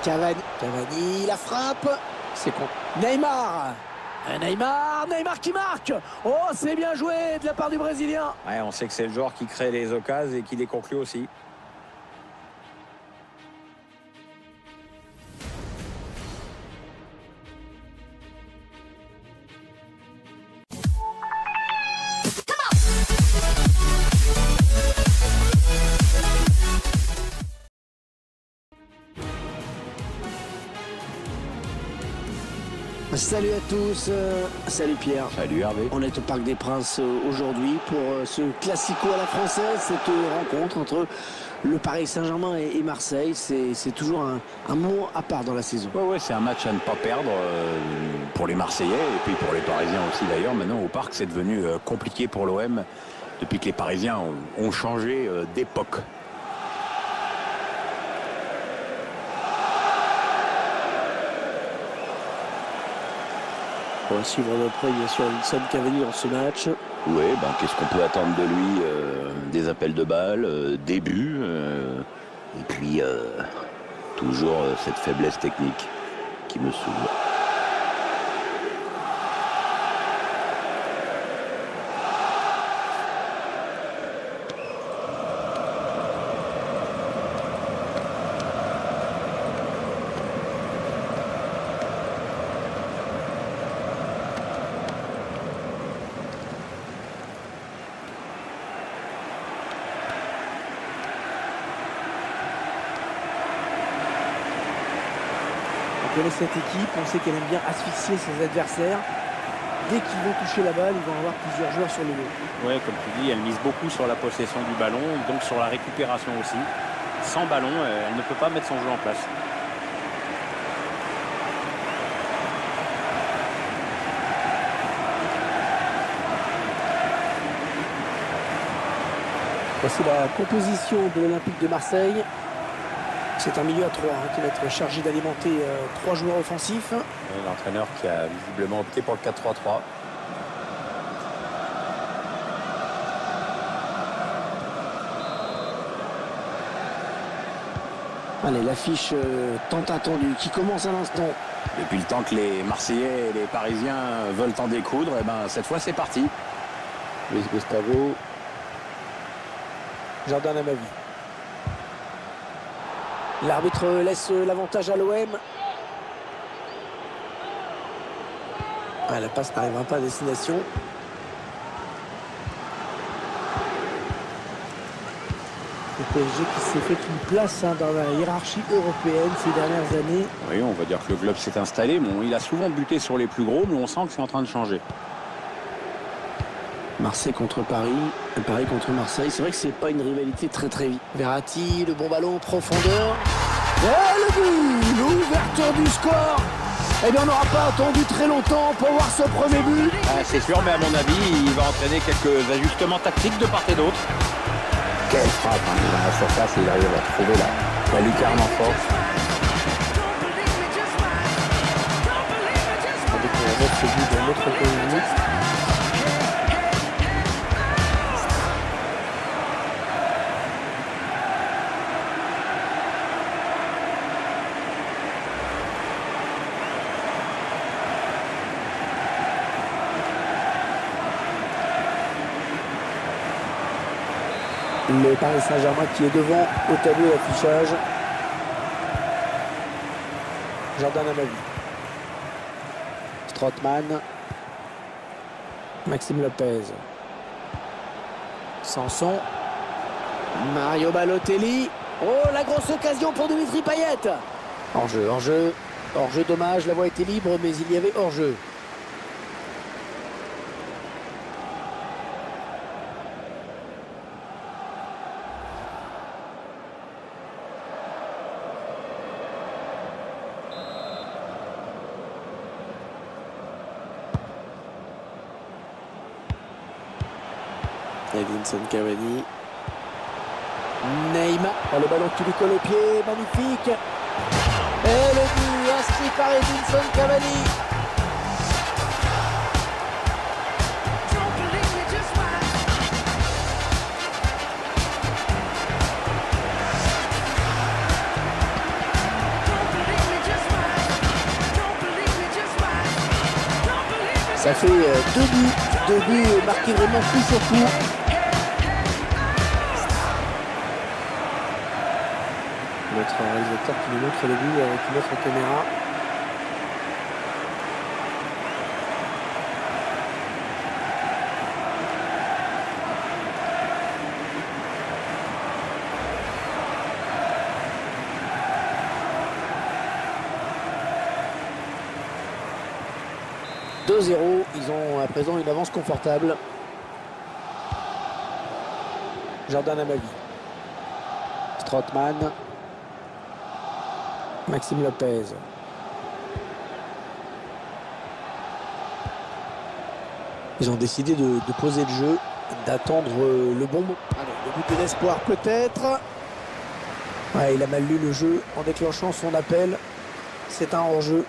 Cavani, la frappe. C'est con. Neymar. Neymar qui marque. Oh, c'est bien joué de la part du Brésilien. Ouais, on sait que c'est le joueur qui crée les occasions et qui les conclut aussi. Salut à tous, salut Pierre. Salut Hervé. On est au Parc des Princes aujourd'hui pour ce classico à la française, cette rencontre entre le Paris Saint-Germain et Marseille. C'est toujours un moment à part dans la saison. Ouais, c'est un match à ne pas perdre pour les Marseillais et puis pour les Parisiens aussi d'ailleurs. Maintenant au Parc c'est devenu compliqué pour l'OM depuis que les Parisiens ont changé d'époque. On va suivre de près bien sûr Edinson Cavani dans ce match. Oui, qu'est-ce qu'on peut attendre de lui des appels de balles, des buts, et puis toujours cette faiblesse technique qui me saoule. On connaît cette équipe, on sait qu'elle aime bien asphyxier ses adversaires. Dès qu'ils vont toucher la balle, ils vont avoir plusieurs joueurs sur le dos. Oui, comme tu dis, elle mise beaucoup sur la possession du ballon, donc sur la récupération aussi. Sans ballon, elle ne peut pas mettre son jeu en place. Voici la composition de l'Olympique de Marseille. C'est un milieu à 3 qui va être chargé d'alimenter 3 joueurs offensifs. L'entraîneur qui a visiblement opté pour le 4-3-3. Allez, l'affiche tant attendue qui commence à l'instant. Depuis le temps que les Marseillais et les Parisiens veulent en découdre, et cette fois c'est parti. Luis Gustavo. Jordan Amavi. L'arbitre laisse l'avantage à l'OM. La passe n'arrivera pas à destination. Le PSG qui s'est fait une place dans la hiérarchie européenne ces dernières années. Oui, on va dire que le club s'est installé. Bon, il a souvent buté sur les plus gros, mais on sent que c'est en train de changer. Marseille contre Paris, Paris contre Marseille. C'est vrai que c'est pas une rivalité très vite. Verratti, le bon ballon en profondeur. Et le but, l'ouverture du score. Eh bien, on n'aura pas attendu très longtemps pour voir ce premier but. C'est sûr, mais à mon avis, il va entraîner quelques ajustements tactiques de part et d'autre. Quelle frappe, il va à la surface et il arrive à trouver la lucarne en force. On va découvrir ce but dans notre minute. Le Paris Saint-Germain qui est devant au tableau d'affichage. Jordan Amavi. Strootman. Maxime Lopez. Sanson. Mario Balotelli. Oh, la grosse occasion pour Dimitri Payet. Hors-jeu. Hors-jeu, dommage. La voie était libre, mais il y avait hors-jeu. Edinson Cavani. Neymar. Le ballon qui lui colle au pied. Magnifique. Et le but inscrit par Edinson Cavani. Ça fait 2 buts marqués vraiment coup sur coup. Notre réalisateur qui nous montre le but avec une autre caméra. « 2-0, ils ont à présent une avance confortable. Jordan Amavi. Strootman. Maxime Lopez. Ils ont décidé de poser le jeu, d'attendre le bon moment. Alors, le but de l'espoir peut-être. Ouais, il a mal lu le jeu en déclenchant son appel. C'est un hors-jeu.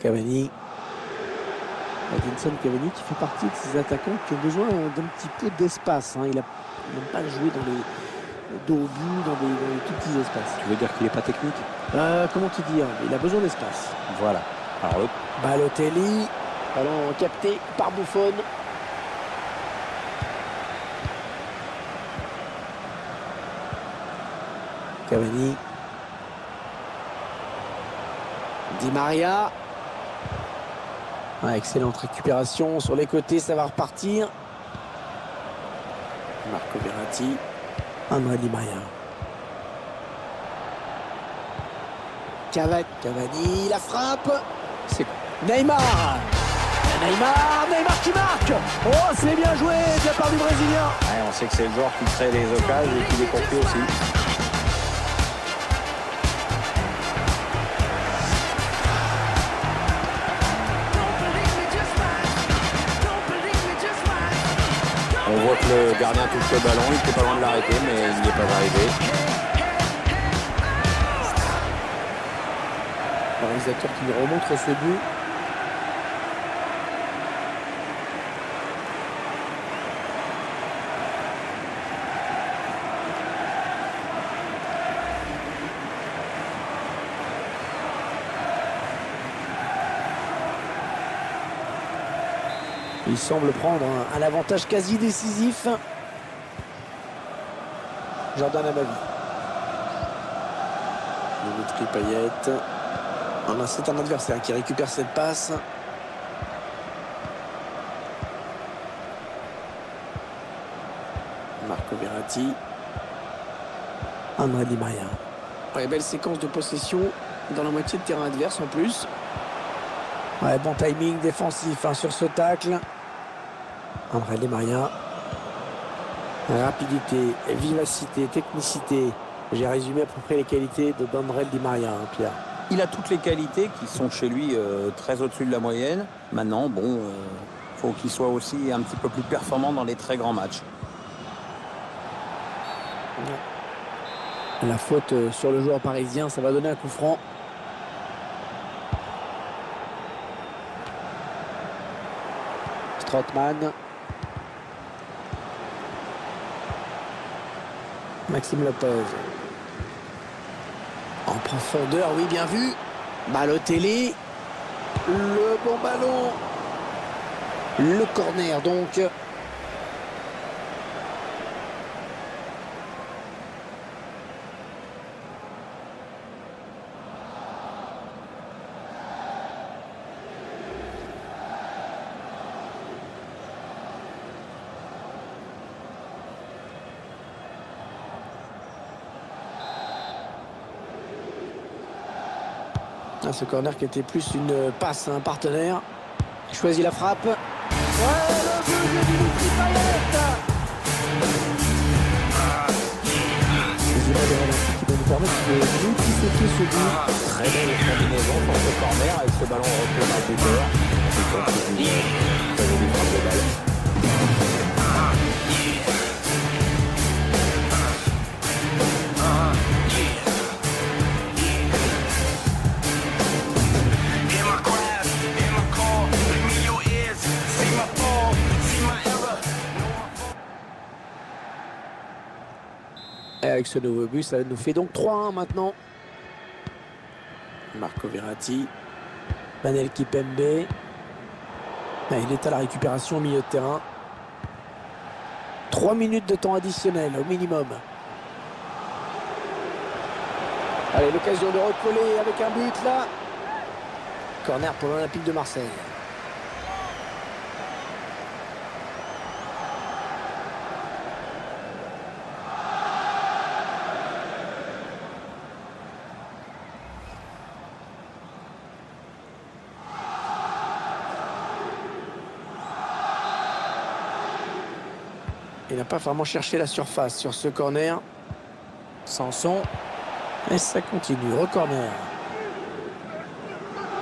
Cavani. Edinson Cavani qui fait partie de ces attaquants qui ont besoin d'un petit peu d'espace. Il n'aime pas jouer dans les dos au but, dans les tout petits espaces. Tu veux dire qu'il n'est pas technique? Comment te dire? Il a besoin d'espace. Voilà. Alors, Balotelli. Ballon capté par Buffon. Cavani. Di Maria. Excellente récupération sur les côtés, ça va repartir. Marco Verratti. André Di Maria. Cavani, la frappe. C'est Neymar. Neymar qui marque. Oh, c'est bien joué de la part du Brésilien. ouais, on sait que c'est le joueur qui crée les occasions et qui les confie aussi. On voit que le gardien touche le ballon, il n'était pas loin de l'arrêter, mais il n'y est pas arrivé. Le réalisateur qui nous remontre ce but. Il semble prendre un avantage quasi décisif. Jordan Amavi. Dimitri Payet. C'est un adversaire qui récupère cette passe. Marco Verratti. André Di Maria. Ouais, belle séquence de possession dans la moitié de terrain adverse en plus. Ouais, bon timing défensif sur ce tacle. André Di Maria. Rapidité, vivacité, technicité. J'ai résumé à peu près les qualités de André Di Maria, Pierre. Il a toutes les qualités qui sont chez lui très au-dessus de la moyenne. Maintenant, bon, faut qu'il soit aussi un petit peu plus performant dans les très grands matchs. La faute sur le joueur parisien, ça va donner un coup franc. Strootman. Maxime Lopez. En profondeur, oui, bien vu. Balotelli. Le bon ballon. Le corner, donc. Ce corner qui était plus une passe à un partenaire. Il choisit la frappe. Ouais, le but de Dimitri Payet. Les images de ralenti qui vont nous permettre de multiplier ce but. Très belle combinaison pour ce corner avec ce ballon retourné à buteur. C'est comme une très jolie frappe de balle. Avec ce nouveau but, ça nous fait donc 3-1 maintenant. Marco Verratti. Manel Kipembe. Il est à la récupération au milieu de terrain. 3 minutes de temps additionnel au minimum. Allez, l'occasion de recoller avec un but là. Corner pour l'Olympique de Marseille. Il n'a pas vraiment cherché la surface sur ce corner. Sanson. Et ça continue. Re-corner.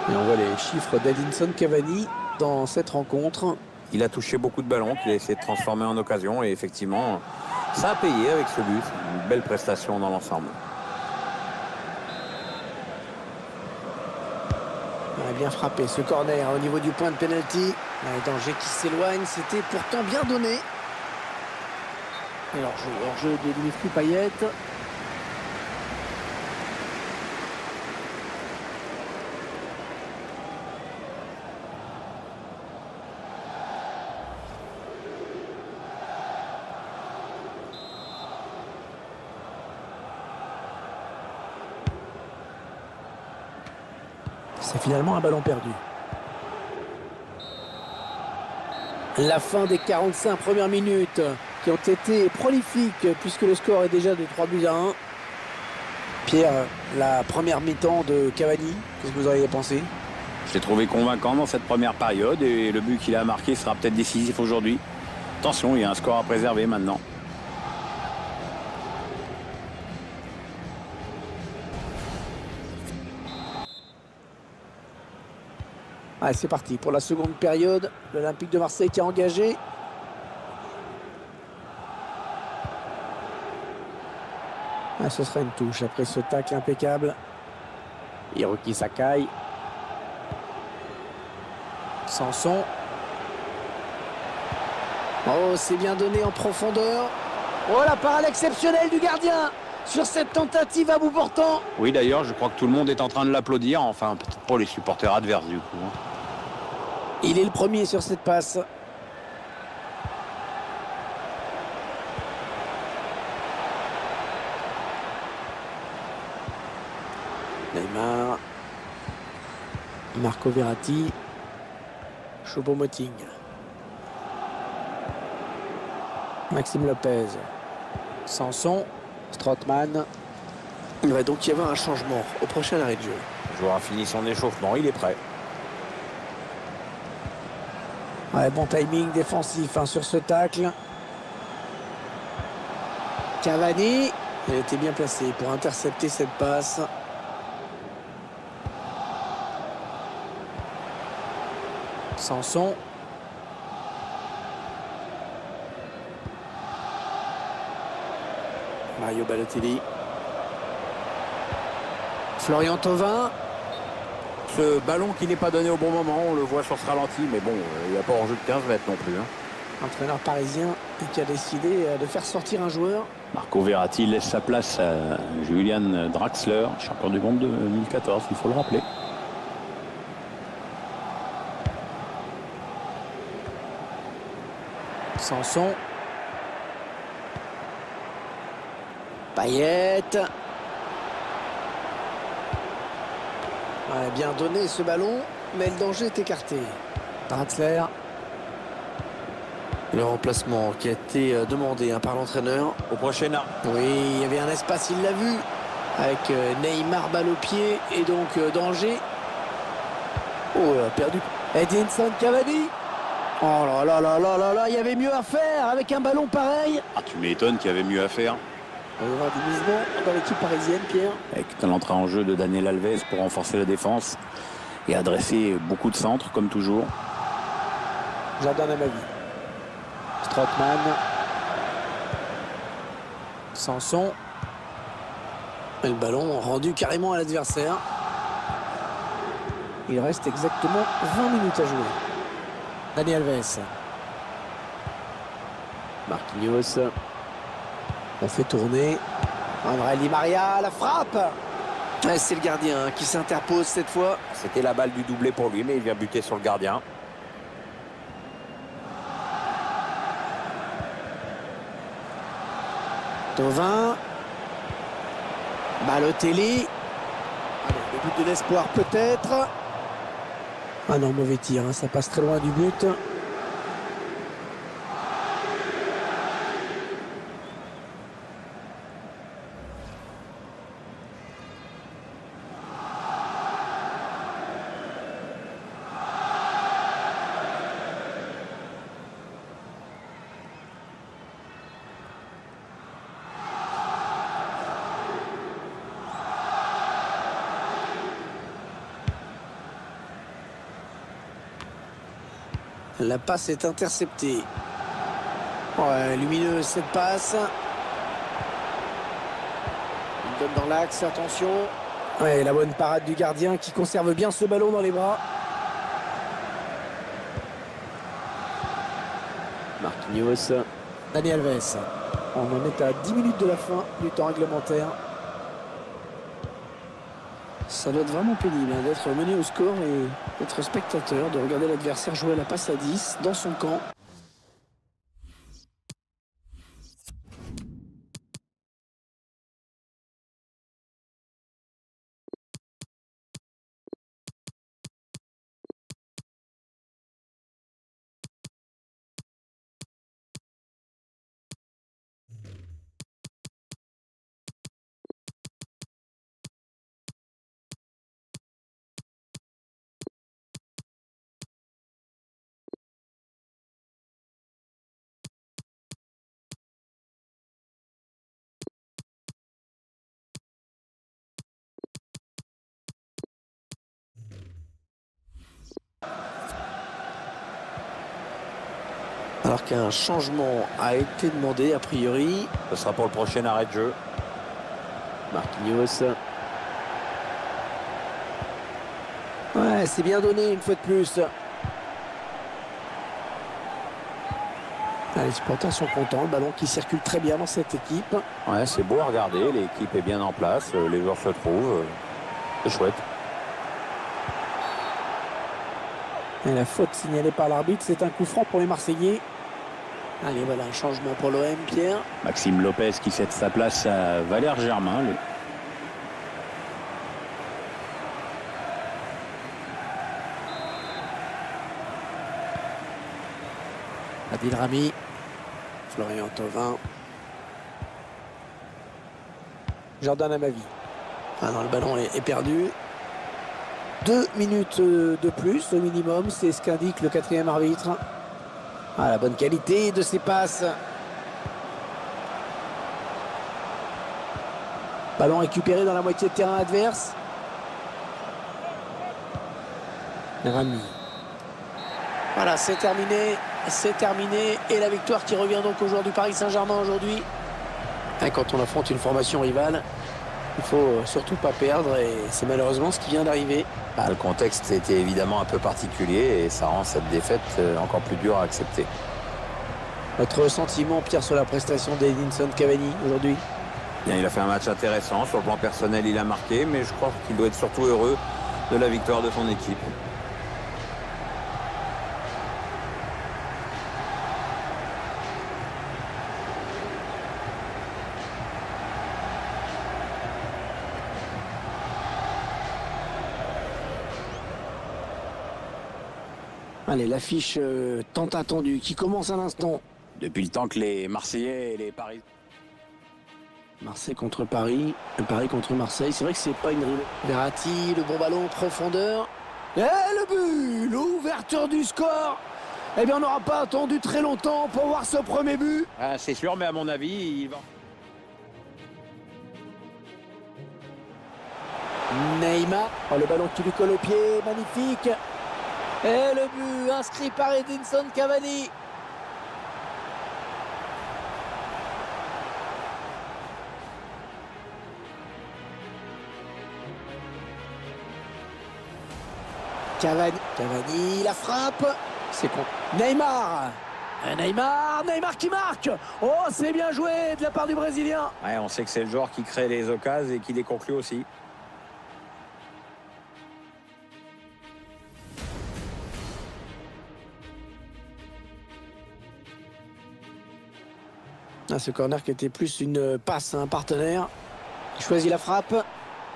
Et on voit les chiffres d'Edinson Cavani dans cette rencontre. Il a touché beaucoup de ballons qu'il a essayé de transformer en occasion. Et effectivement, ça a payé avec ce but. Une belle prestation dans l'ensemble. Il a bien frappé ce corner au niveau du point de pénalty. Un danger qui s'éloigne. C'était pourtant bien donné. Alors, jeu de Dimitri Payet. C'est finalement un ballon perdu. La fin des 45 premières minutes qui ont été prolifiques puisque le score est déjà de 3-1. Pierre, la première mi-temps de Cavani, qu'est-ce que vous auriez pensé? Je l'ai trouvé convaincant dans cette première période et le but qu'il a marqué sera peut-être décisif aujourd'hui. Attention, il y a un score à préserver maintenant. Allez, c'est parti pour la seconde période. L'Olympique de Marseille qui est engagé. Ce sera une touche après ce tacle impeccable. Hiroki Sakai. Sanson. Oh, c'est bien donné en profondeur. Oh, la parade exceptionnelle du gardien sur cette tentative à bout portant. Oui, d'ailleurs, je crois que tout le monde est en train de l'applaudir. Enfin, peut-être pas les supporters adverses, du coup. Il est le premier sur cette passe. Neymar. Marco Verratti. Choupo-Moting. Maxime Lopez. Sanson. Strootman. Il va donc y avoir un changement au prochain arrêt de jeu. Le joueur a fini son échauffement, il est prêt. Ouais, bon timing défensif sur ce tacle. Cavani. Il a été bien placé pour intercepter cette passe. Sanson. Mario Balotelli. Florian Thauvin. Ce ballon qui n'est pas donné au bon moment, on le voit sur ce ralenti, mais bon, il n'y a pas hors-jeu de 15 mètres non plus. Entraîneur parisien qui a décidé de faire sortir un joueur. Marco Verratti laisse sa place à Julian Draxler, champion du monde de 2014, il faut le rappeler. Sanson. Payet. Ouais, bien donné ce ballon, mais le danger est écarté. Draxler. Le remplacement qui a été demandé par l'entraîneur. Au prochain art. Oui, il y avait un espace, il l'a vu. Avec Neymar balle au pied et donc danger. Oh, perdu. Edinson Cavani. Oh là là là là là là, il y avait mieux à faire avec un ballon pareil. Ah, tu m'étonnes qu'il y avait mieux à faire. On va y avoir des misements dans l'équipe parisienne, Pierre. Avec l'entrée en jeu de Daniel Alves pour renforcer la défense et adresser beaucoup de centres, comme toujours. Jardin à ma vie. Strootman. Sanson. Et le ballon rendu carrément à l'adversaire. Il reste exactement 20 minutes à jouer. Dani Alves. Marquinhos. On fait tourner. André Di Maria, la frappe. Ouais, c'est le gardien qui s'interpose cette fois. C'était la balle du doublé pour lui, mais il vient buter sur le gardien. Thauvin. Balotelli. Allez, le but de l'espoir peut-être. Ah non, mauvais tir, hein, ça passe très loin du but. La passe est interceptée. Ouais, lumineuse cette passe. Il donne dans l'axe, attention. Ouais, la bonne parade du gardien qui conserve bien ce ballon dans les bras. Marquinhos. Dani Alves. On en est à 10 minutes de la fin du temps réglementaire. Ça doit être vraiment pénible hein, d'être mené au score et d'être spectateur, de regarder l'adversaire jouer la passe à 10 dans son camp. Alors qu'un changement a été demandé a priori. Ce sera pour le prochain arrêt de jeu. Marquinhos. Ouais, c'est bien donné une fois de plus. Les supporters sont contents, le ballon qui circule très bien dans cette équipe. Ouais, c'est beau à regarder, l'équipe est bien en place, les joueurs se trouvent. C'est chouette. Et la faute signalée par l'arbitre, c'est un coup franc pour les Marseillais. Allez, voilà un changement pour l'OM, Pierre. Maxime Lopez qui cède sa place à Valère Germain. Adil Rami. Florian Thauvin. Jordan Amavi. Ah non, le ballon est perdu. 2 minutes de plus au minimum, c'est ce qu'indique le 4e arbitre. Ah, la bonne qualité de ses passes. Ballon récupéré dans la moitié de terrain adverse. Rami. Voilà, c'est terminé. C'est terminé. Et la victoire qui revient donc aux joueurs du Paris Saint-Germain aujourd'hui. Et quand on affronte une formation rivale, il faut surtout pas perdre. Et c'est malheureusement ce qui vient d'arriver. Le contexte était évidemment un peu particulier et ça rend cette défaite encore plus dure à accepter. Votre sentiment, Pierre, sur la prestation d'Edinson Cavani aujourd'hui? Bien, il a fait un match intéressant. Sur le plan personnel, il a marqué, mais je crois qu'il doit être surtout heureux de la victoire de son équipe. Allez, l'affiche tant attendue qui commence à l'instant. Depuis le temps que les Marseillais et les Parisiens... Marseille contre Paris, Paris contre Marseille. C'est vrai que c'est pas une rivalité. Verratti, le bon ballon en profondeur. Et le but, l'ouverture du score. Eh bien, on n'aura pas attendu très longtemps pour voir ce premier but. Ah, c'est sûr, mais à mon avis, il va... Neymar. Oh, le ballon qui lui colle au pied, magnifique. Et le but inscrit par Edinson Cavani. Cavani, la frappe. C'est con. Neymar. Neymar qui marque. Oh, c'est bien joué de la part du Brésilien. Ouais, on sait que c'est le joueur qui crée les occasions et qui les conclut aussi. Ah, ce corner qui était plus une passe à un partenaire. Il choisit la frappe.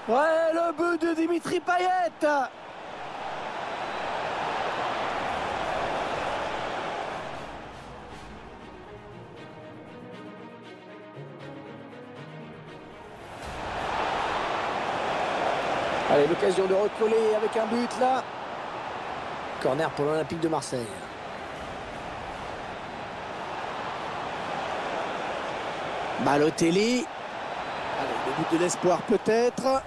Ouais, le but de Dimitri Payet. Allez, l'occasion de recoller avec un but là. Corner pour l'Olympique de Marseille. Balotelli. Allez, le but de l'espoir peut-être.